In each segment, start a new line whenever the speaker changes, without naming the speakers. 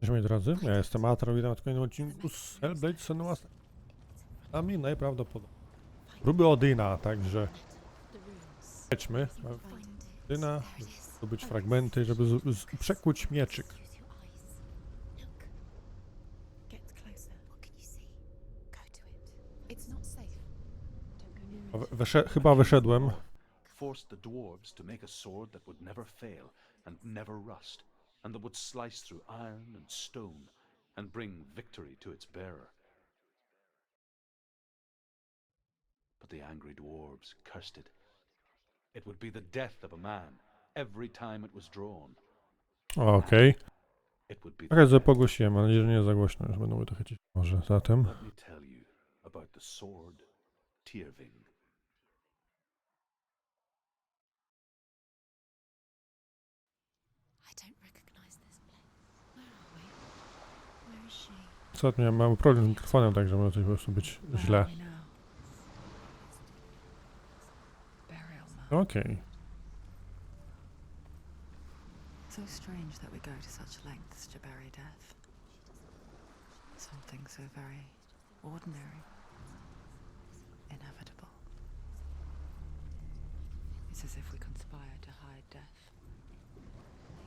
Cześć moi drodzy, ja jestem Atreu, witam w kolejnym odcinku z Hellblade Senua. A mi najprawdopodobniej próby Odyna, także lećmy. Odyna, zdobyć fragmenty, żeby przekuć mieczyk. Chyba wyszedłem.
Forced the dwarves to make a sword that would never fail and never rust, and that would slice through iron and stone and bring victory to its bearer. But the angry dwarves cursed it. It would be the death of a man every time it was drawn.
Okej.
It would be the
Trochę
death.
zagłosiłem, mam nadzieję, że nie za głośno, już będą trochę cicho. Może zatem.
Let me tell you about the sword Tyrving.
Ostatnio ja mam problem z mikrofonem, także może coś po prostu być źle. Okej.
So strange that we go to such lengths to bury death. Something so very ordinary, inevitable. It's as if we conspire to hide death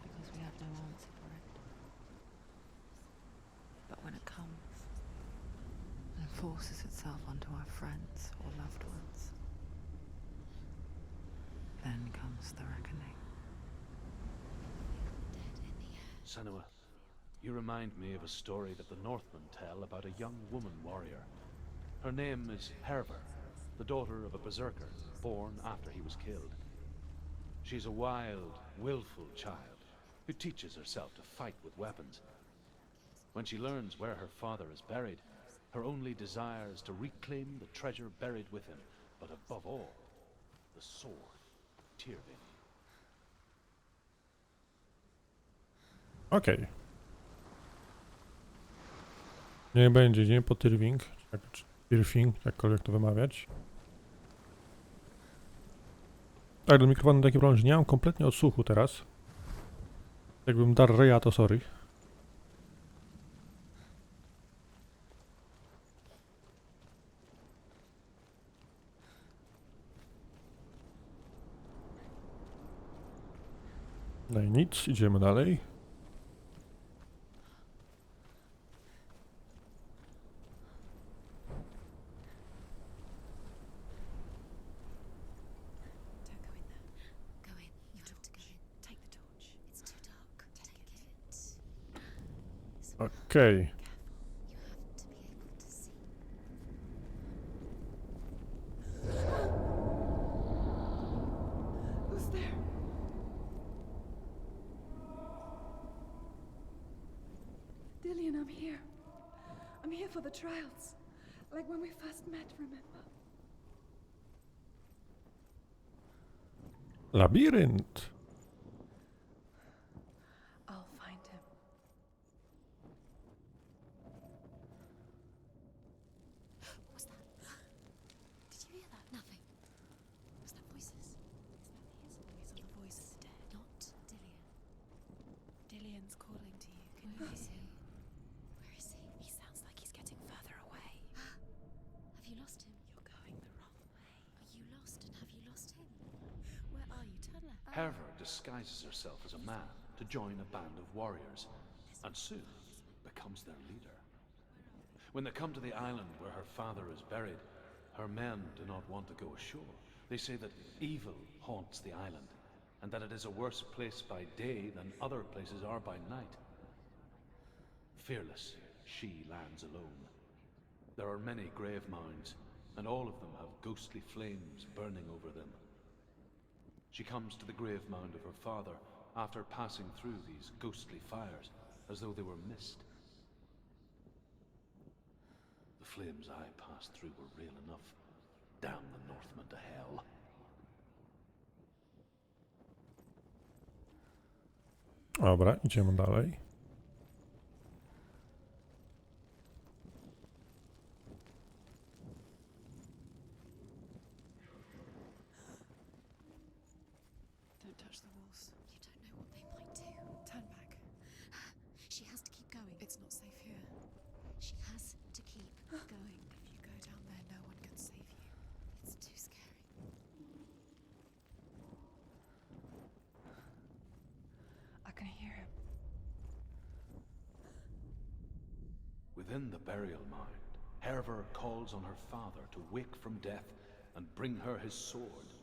because we have no answer for it. But when it comes and forces itself onto our friends or loved ones, then comes the reckoning.
Senua, you remind me of a story that the Northmen tell about a young woman warrior. Her name is Herver, the daughter of a berserker born after he was killed. She's a wild, willful child who teaches herself to fight with weapons. When she learns where her father is buried, her only desire is to reclaim the treasure buried with him, but above all, the sword, Tyrving.
Okej. Nie będzie dzień po Tyrving, czy Tyrfing, jakkolwiek to wymawiać. Tak, do mikrofonu taki problem, że nie mam kompletnie odsłuchu teraz. Jakbym dar reja, to sorry. No i nic, idziemy dalej. Okej.
Who's there?
Dillian, I'm here. I'm here for the trials. Like when we first met, remember?
Labirynt.
I'll find him.
What was that? Did you hear that? Nothing. Was that voices? Is that the voice of the dead? Not Dillian.
Dillian's calling to you.
Where is he? Where is he? He sounds like he's getting further away. Have you lost him?
You're going the wrong way.
Are you lost, and have you lost him? Where are you? Turn left.
Herver disguises herself as a man to join a band of warriors, and soon becomes their leader. When they come to the island where her father is buried, her men do not want to go ashore. They say that evil haunts the island, and that it is a worse place by day than other places are by night. Fearless, she lands alone. There are many grave mounds, and all of them have ghostly flames burning over them. She comes to the grave mound of her father after passing through these ghostly fires, as though they were mist. The flames I passed through were real enough. Damn the Northmen to hell.
Dobra, idziemy dalej.
Don't touch the walls.
You don't know what they might do.
Turn back.
She has to keep going.
Within the burial mound, Herver calls on her father to wake from death and bring her his sword.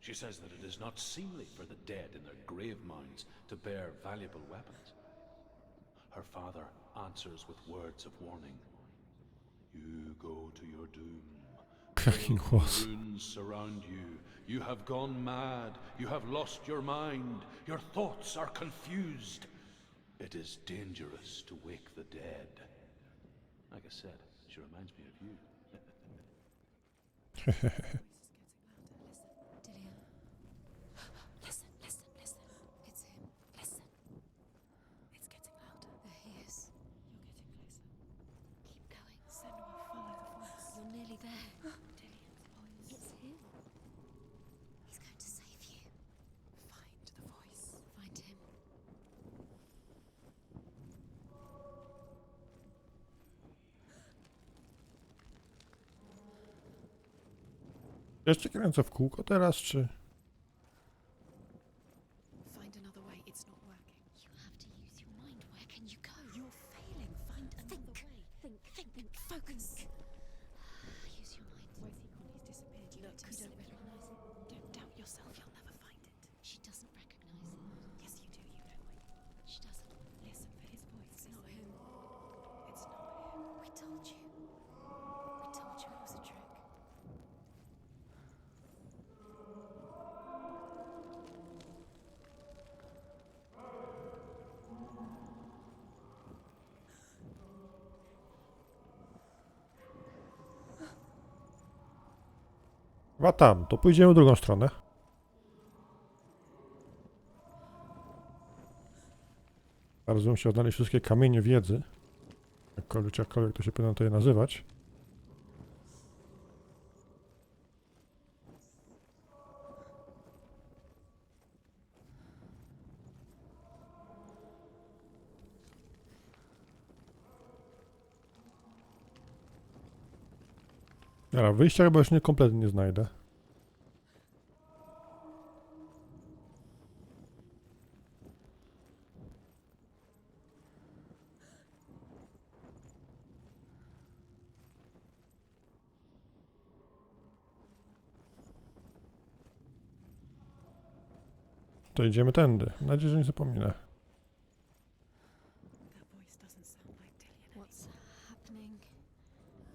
She says that it is not seemly for the dead in their grave mounds to bear valuable weapons. Her father answers with words of warning. You go to your doom.
Jaki głos.
Runes surround you. You have gone mad. You have lost your mind. Your thoughts are confused. It is dangerous to wake the dead. Like I said, she reminds me of you.
Dillian. Listen, listen, listen. It's him. Listen. It's getting louder. There he is. You're getting closer. Keep going.
Senua, follow the voice.
You're nearly there.
Dillian's voice.
It's him. He's going to save you.
Find the voice.
Find him.
Jeszcze kręcę w kółko teraz, czy...
Find another way. It's not working.
You have to use your mind. Where can you go?
You're failing. Find another way.
Think. Focus. Use your mind.
Where's he gone? He's disappeared. You
Look,
don't
you don't
recognize it. Don't doubt yourself. You'll never find it.
She doesn't recognize it.
Yes, you do. You know it.
She doesn't.
Listen for his voice.
It's not him.
It's not him.
We told you. We told you it was a trick.
Chyba tam, to pójdziemy w drugą stronę. Bardzo bym chciał znaleźć wszystkie kamienie wiedzy. Jakkolwiek to się powinno tutaj nazywać. Dobra, wyjścia chyba już kompletnie nie znajdę. To idziemy tędy. Mam nadzieję, że nie zapominę.
That voice doesn't sound like Dillian.
What's happening?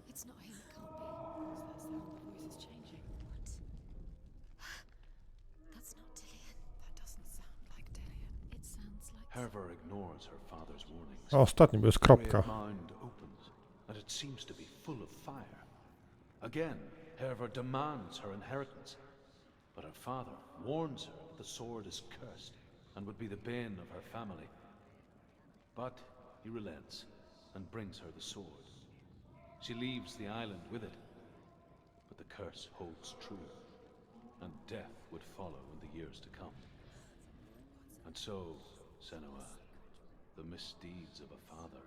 It's not him. It can't be.
What's that sound? The voice is changing.
What? That's not Dillian.
That doesn't sound like Dillian.
It sounds like.
Herver ignores her father's warnings.
O, ostatni, bo jest
The
kropka.
grave mound opens, and it seems to be full of fire. Again, Herver demands her inheritance, but her father warns her that the sword is cursed and would be the bane of her family. But he relents and brings her the sword. She leaves the island with it, but the curse holds true, and death would follow in the years to come. And so, Senua, the misdeeds of a father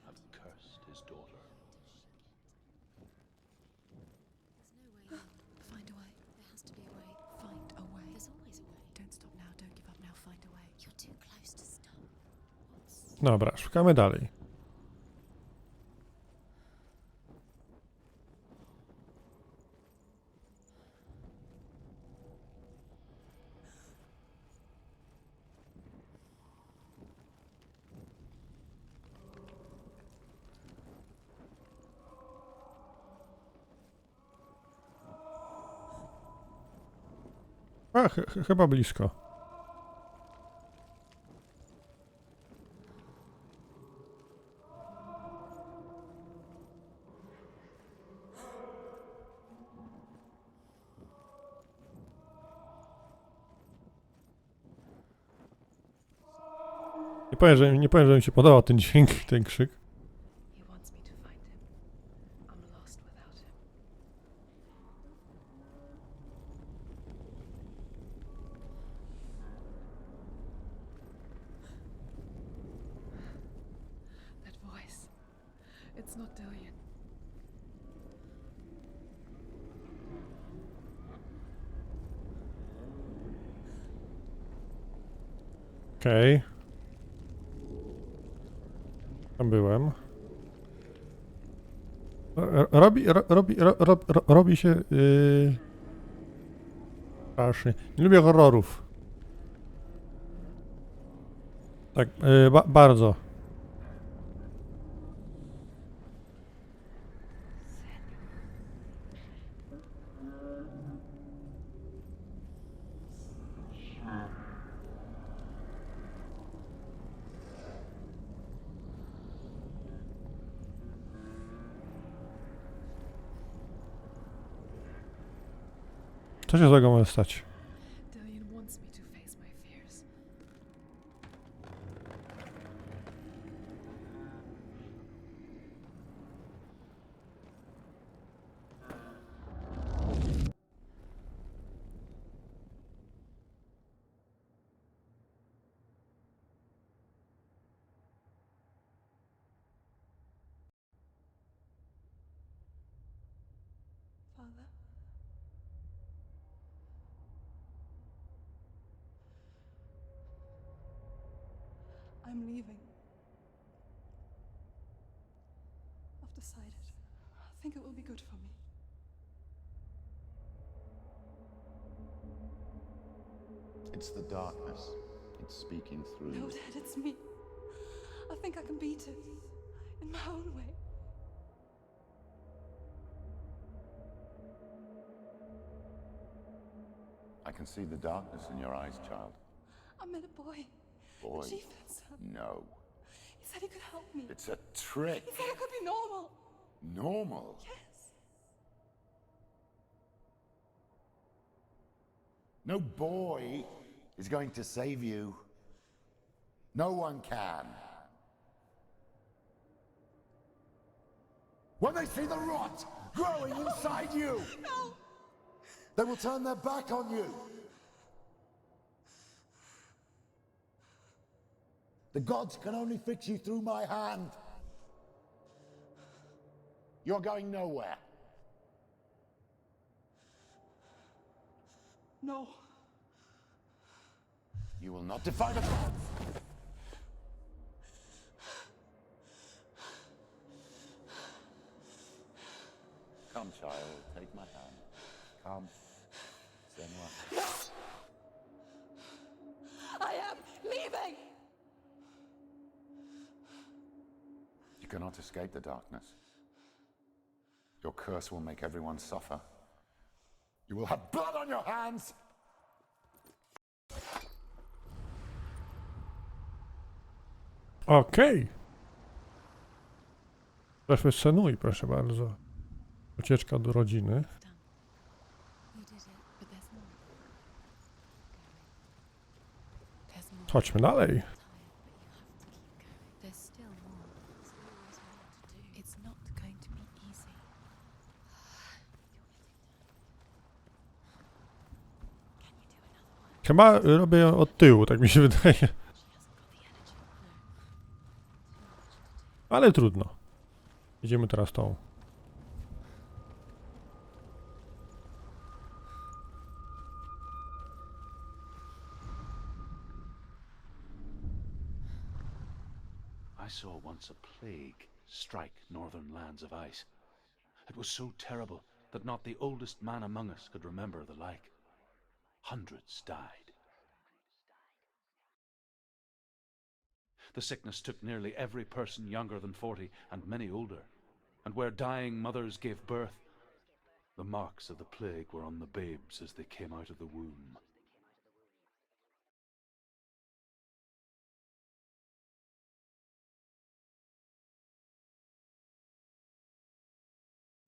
have cursed his daughter.
There's no way.
Find a way.
There has to be a way.
Find a way.
There's always a way.
Don't stop now. Don't give up now. Find a way.
You're too close to stop. What's.
Dobra, szukamy dalej. A, chyba blisko. Nie powiem, że mi się podobał ten dźwięk, ten krzyk.
He wants me to find him. I'm lost without him. That voice. It's not Dillian.
Okej. Tam byłem. Robi się... strasznie. Nie lubię horrorów. Tak, bardzo. Co się złego może stać?
Dillian wants me to face my fears. Father? I'm leaving. I've decided. I think it will be good for me.
It's the darkness. It's speaking through
No,
you.
Dad, it's me. I think I can beat it. In my own way.
I can see the darkness in your eyes, child.
I met a boy.
Boy.
The chieftain's son.
No.
He said he could help me.
It's a trick.
He said I could be normal.
Normal.
Yes.
No boy is going to save you. No one can. When they see the rot growing inside you,
No.
they will turn their back on you. The gods can only fix you through my hand. You're going nowhere.
No.
You will not defy the gods. Come, child, take my hand. Come. Senua.
I am leaving.
You cannot escape the darkness. Your curse will make everyone suffer. You will have blood on your hands.
Okej. Przeszły z Senui, proszę bardzo. Ucieczka do rodziny.
You did it, but there's more. There's more.
Chodźmy dalej.
There's still more. There's always more to do. It's not going to be easy. Can you do another one?
Chyba robię od tyłu, tak mi się wydaje.
She hasn't got the energy. No.
Ale trudno. Idziemy teraz tą.
I saw once a plague strike northern lands of ice. It was so terrible that not the oldest man among us could remember the like. Hundreds died. The sickness took nearly every person younger than 40 and many older. And where dying mothers gave birth, the marks of the plague were on the babes as they came out of the womb.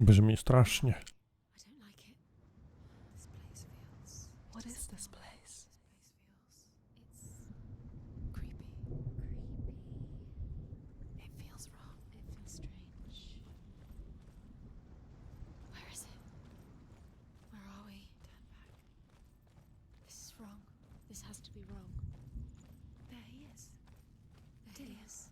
Brzmi strasznie.
I don't like it. This place feels.
What is this place?
This place feels. It's creepy. It feels wrong. It feels strange. Where is it? Where are we? Turn back. This is wrong. This has to be wrong.
There he is.
There he is.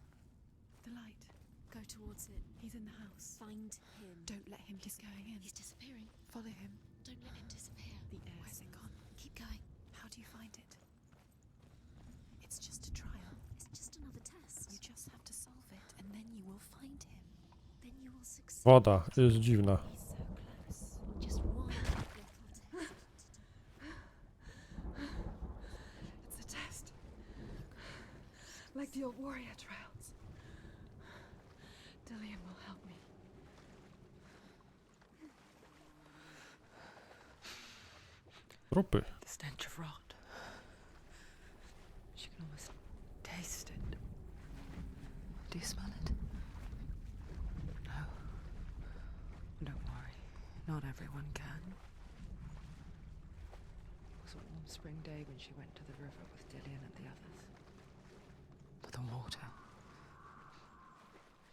The light.
Go towards it.
He's in the house.
Find him.
Don't let him keep going in.
He's disappearing.
Follow him.
Don't let him disappear.
The air.
Where's it gone? Keep going.
How do you find it? It's just a trial.
It's just another test.
You just have to solve it, and then you will find him.
then you will succeed.
Woda jest dziwna.
Be so close. Just one little test.
It's a test. Like the old warrior trials. Dillian will help me.
Trupy.
The stench of rot. She can almost taste it. Do you smell it? No. Don't worry. Not everyone can. It was a warm spring day when she went to the river with Dillian and the others. But the water.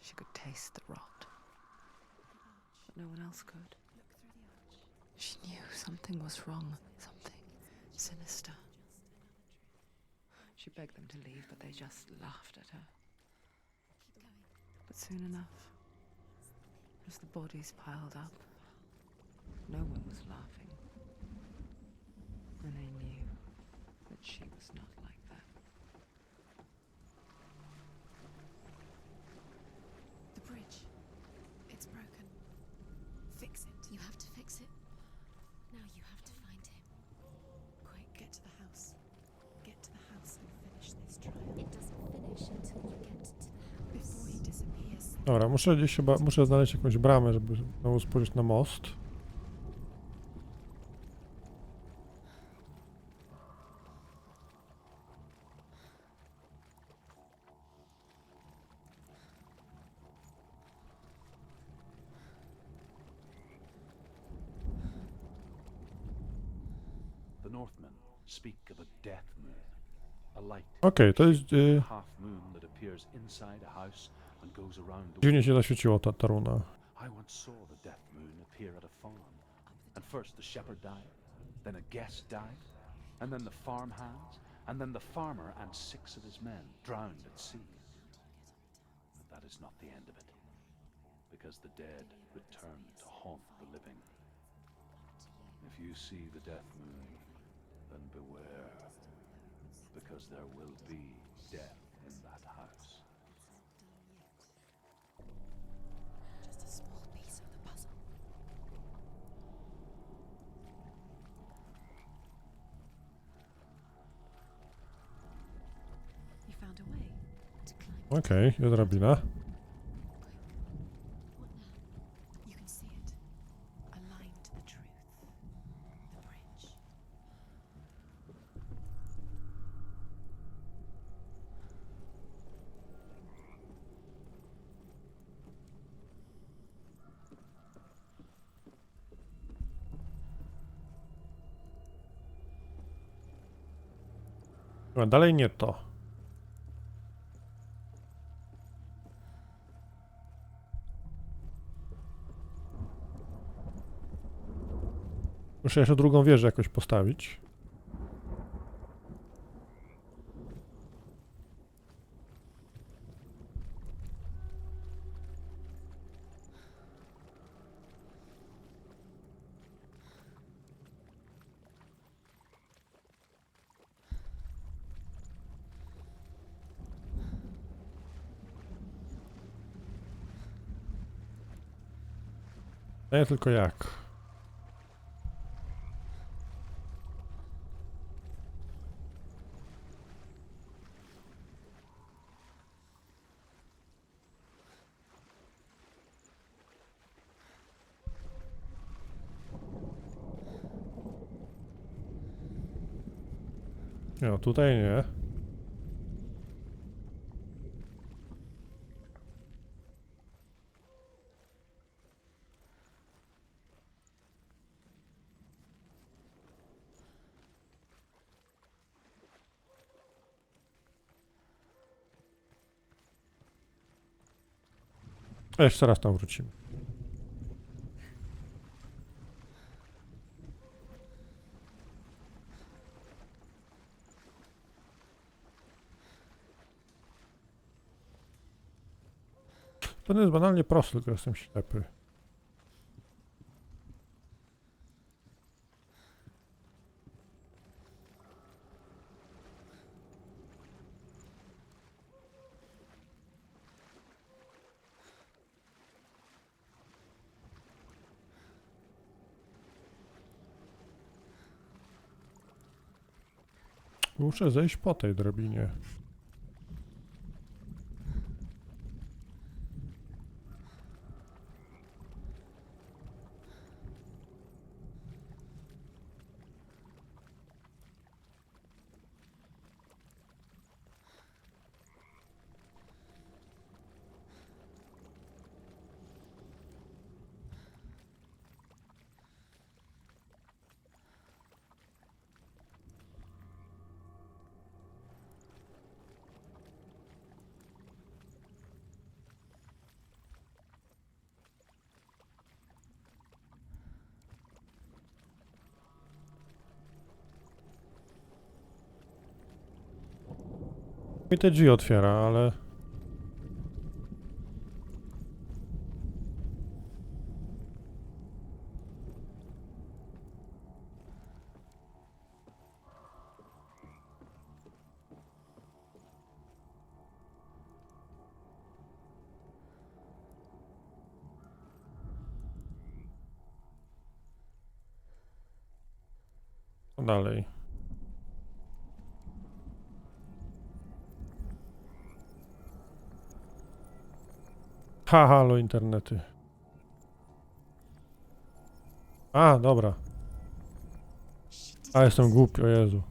She could taste the rot. But no one else could. She knew something was wrong, something sinister. She begged them to leave, but they just laughed at her.
Keep going.
But soon enough, as the bodies piled up, no one was laughing. And they knew that she was not like that.
The bridge. It's broken. Fix it. You have to fix it. Now you have to find him. Quick, get to the house. Get to the house and finish this trial. It doesn't finish until you get to the house. Before he disappears.
Dobra, muszę gdzieś chyba, muszę znaleźć jakąś bramę, żeby znowu spojrzeć na most.
The Northmen speak of a death moon, a light
Okej, to jest...
half moon that appears inside a house and goes around the
dziwnie się zaświeciło ta runa.
I once saw the death moon appear at a farm, and first the shepherd died, then a guest died, and then the farm hands, and then the farmer and 6 of his men drowned at sea. But that is not the end of it, because the dead return to haunt the living. If you see the death moon, then beware, because there will be death in that house.
Just a small piece of the puzzle. You found a way to climb.
Okej, jest drabina.
What now? You can see it. A line to the truth. The bridge.
Dobra, dalej nie to. Muszę jeszcze drugą wieżę jakoś postawić. Nie tylko jak. No, tutaj nie. A jeszcze raz tam wrócimy. To nie jest banalnie prosty, tylko jestem ślepy. Muszę zejść po tej drabinie. Mi te drzwi otwiera, ale... Co dalej? Ha, halo internety. A, dobra. A, jestem głupi, o Jezu.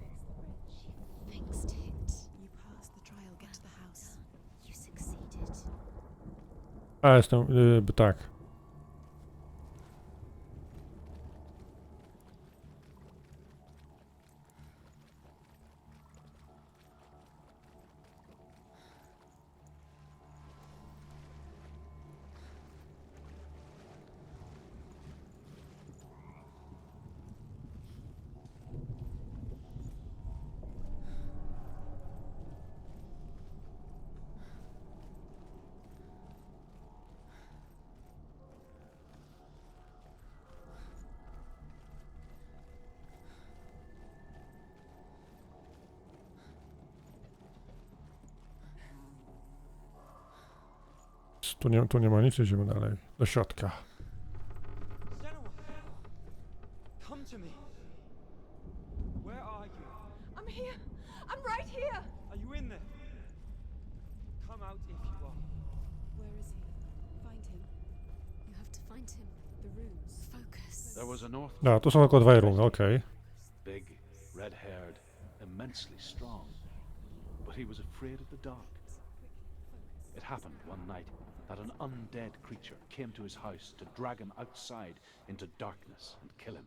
Fixed it. You passed the trial. Get to the house. You succeeded.
A, jestem, tak. Tu nie ma nic, idziemy dalej. Do środka.
Senua! Come to me! Where are you?
I'm here. I'm right here.
Are you in there? Come out if you are.
Where is he? Find him. You have to find him. The runes. Focus.
There was a North
No, tu są tylko dwa runy, okej.
big, red-haired, immensely strong. But he was afraid of the dark. It happened one night that an undead creature came to his house to drag him outside into darkness and kill him.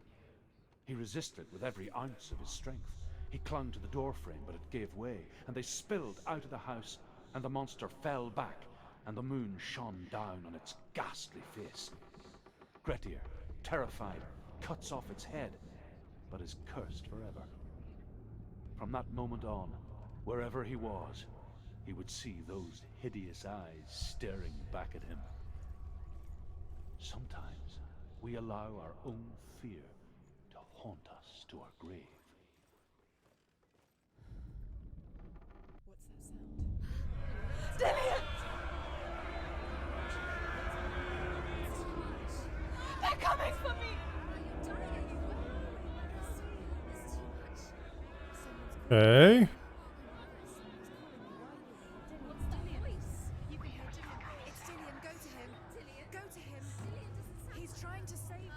He resisted with every ounce of his strength. He clung to the doorframe, but it gave way, and they spilled out of the house, and the monster fell back, and the moon shone down on its ghastly face. Grettir, terrified, cuts off its head, but is cursed forever. From that moment on, wherever he was, he would see those hideous eyes staring back at him. Sometimes we allow our own fear to haunt us to our grave.
What's that sound?
Dillian! They're coming for me!
Okej.
You can hear Dillian. It's Dillian. Go to him. Go to him. He's trying to save you.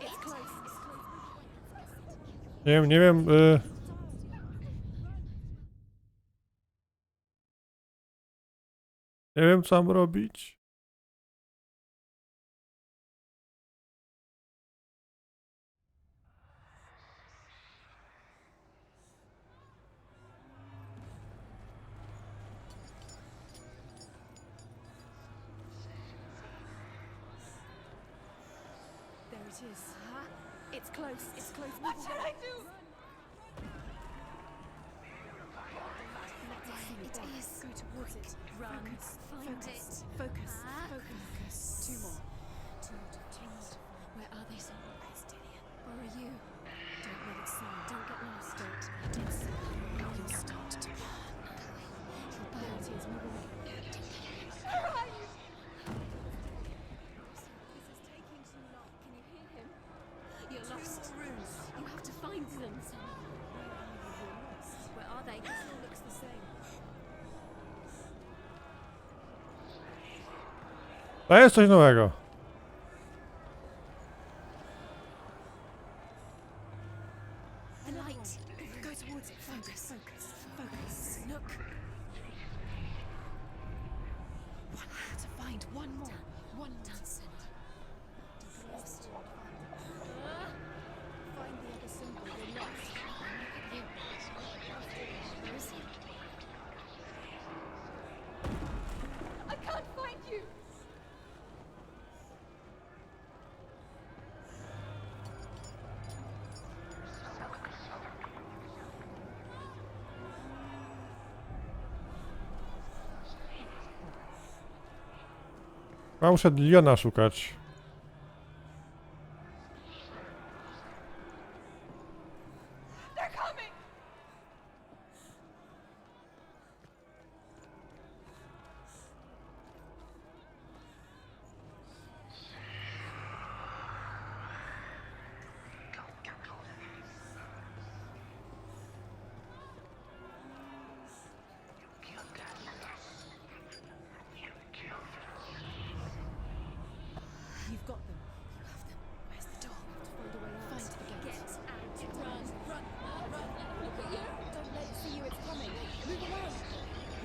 It's close.
Nie wiem, nie wiem, co mam robić.
There it is. It's close. It's close.
What should I do?
It is. Go towards it. Run. Find it. Focus. Focus. Two more. Two more. Where are they, Senua? Where's Dillian? Where are you? Don't let it see. Don't get lost. Don't. I did say you'll start to burn. You'll burn. There it is. Move away.
Where are you?
To jest coś nowego.
The light. Go towards it. Focus. Focus. Focus. Look. One more to find. One more. One dance. Lost. Find the other symbol. You're lost. Where is he?
I can't find you!
A muszę Liona szukać.
They're coming!
You've got them. You have them. Where's the door? Find a way out. Find the gate. Get out. Run. Run. Look at you. Don't let it see you. It's coming. Move away.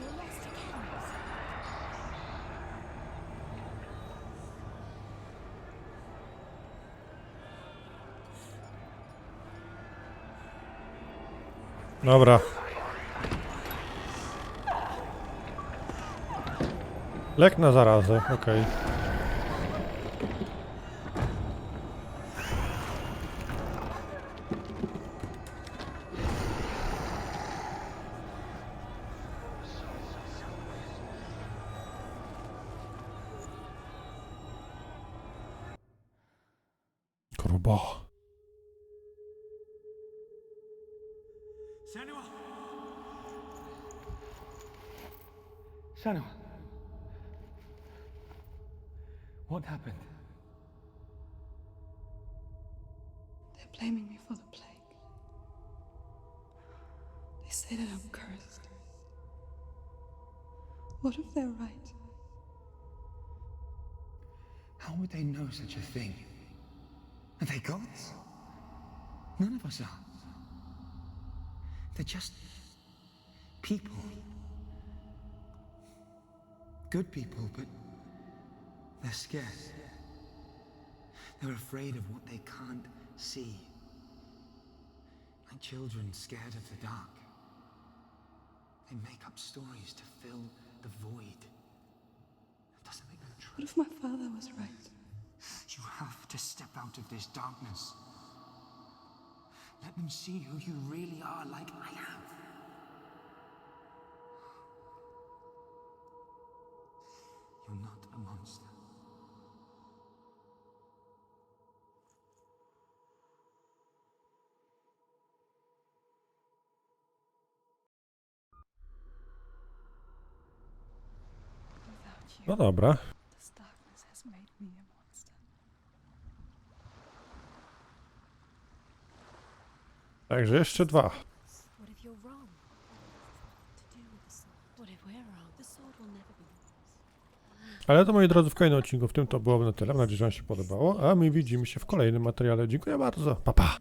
You're lost again.
Dobra. Lek na zarazę, okej. Grubo.
Senua! Senua! What happened?
They're blaming me for the plague. They say that I'm cursed. What if they're right?
How would they know such a thing? Are they gods? None of us are. They're just people. Good people, but they're scared. They're afraid of what they can't see. Like children scared of the dark. They make up stories to fill the void. That doesn't make them true.
What if my father was right?
You have to step out of this darkness. Let them see who you really are, like I have. You're not a monster.
Without you,
No dobra.
this darkness has made me a monster.
Także jeszcze dwa.
What if you're wrong? To do with the sword? What if we're wrong? The sword will never be yours.
Ale to moi drodzy w kolejnym odcinku, w tym to byłoby na tyle. Mam nadzieję, że wam się podobało, a my widzimy się w kolejnym materiale. Dziękuję bardzo. Pa, pa.